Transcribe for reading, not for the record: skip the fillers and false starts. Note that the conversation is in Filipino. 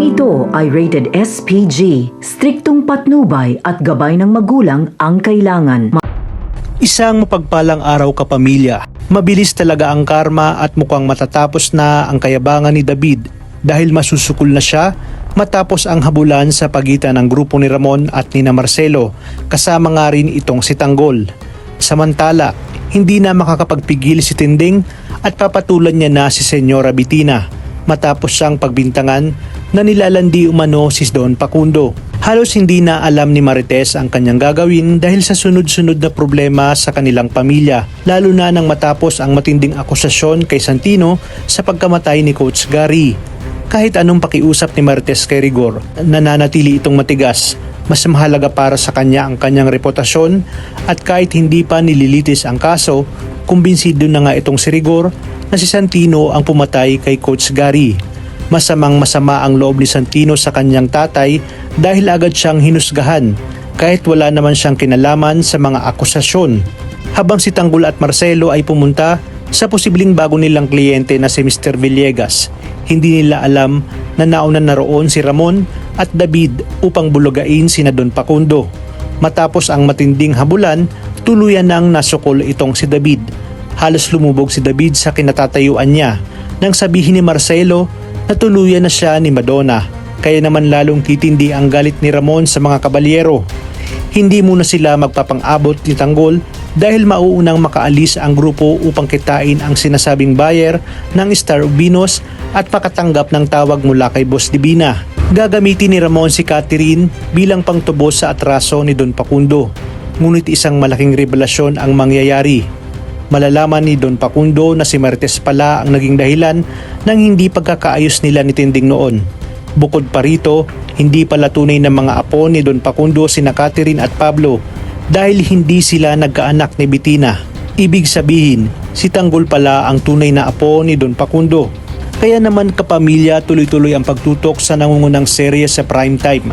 ito ay rated SPG. Striktong patnubay at gabay ng magulang ang kailangan. Isang mapagpalang araw kapamilya. Mabilis talaga ang karma at mukhang matatapos na ang kayabangan ni David dahil masusukol na siya matapos ang habulan sa pagitan ng grupo ni Ramon at ni Marcelo, kasama nga rin itong si Tanggol. Samantala, hindi na makakapagpigil si Tinding at papatulan niya na si Senyora Bitina matapos siyang pagbintangan na nilalandi umano si Don Facundo. Halos hindi na alam ni Marites ang kanyang gagawin dahil sa sunod-sunod na problema sa kanilang pamilya, lalo na nang matapos ang matinding akusasyon kay Santino sa pagkamatay ni Coach Gary. Kahit anong pakiusap ni Marites kay Rigor, nananatili itong matigas. Mas mahalaga para sa kanya ang kanyang reputasyon at kahit hindi pa nililitis ang kaso, kumbinsido na nga itong si Rigor na si Santino ang pumatay kay Coach Gary. Masamang-masama ang loob ni Santino sa kanyang tatay dahil agad siyang hinusgahan kahit wala naman siyang kinalaman sa mga akusasyon. Habang si Tanggol at Marcelo ay pumunta sa posibleng bago nilang kliyente na si Mr. Villegas, hindi nila alam na nauna na roon si Ramon at David upang bulugain sina Don Facundo. Matapos ang matinding habulan, tuluyan nang nasukol itong si David. Halos lumubog si David sa kinatatayuan niya nang sabihin ni Marcelo na tuluyan na siya ni Madonna. Kaya naman lalong titindi ang galit ni Ramon sa mga kabalyero. Hindi muna sila magpapang-abot ni Tanggol dahil mauunang makaalis ang grupo upang kitain ang sinasabing buyer ng Star of Venus at makatanggap ng tawag mula kay Boss Divina. Gagamitin ni Ramon si Catherine bilang pangtubos sa atraso ni Don Facundo. Ngunit isang malaking revelasyon ang mangyayari. Malalaman ni Don Facundo na si Marites pala ang naging dahilan ng hindi pagkakaayos nila ni Tinding noon. Bukod pa rito, hindi pala tunay na mga apo ni Don Facundo sina Catherine at Pablo dahil hindi sila nagkaanak ni Bitina. Ibig sabihin, si Tanggol pala ang tunay na apo ni Don Facundo. Kaya naman kapamilya, tuloy-tuloy ang pagtutok sa nangungunang serye sa primetime.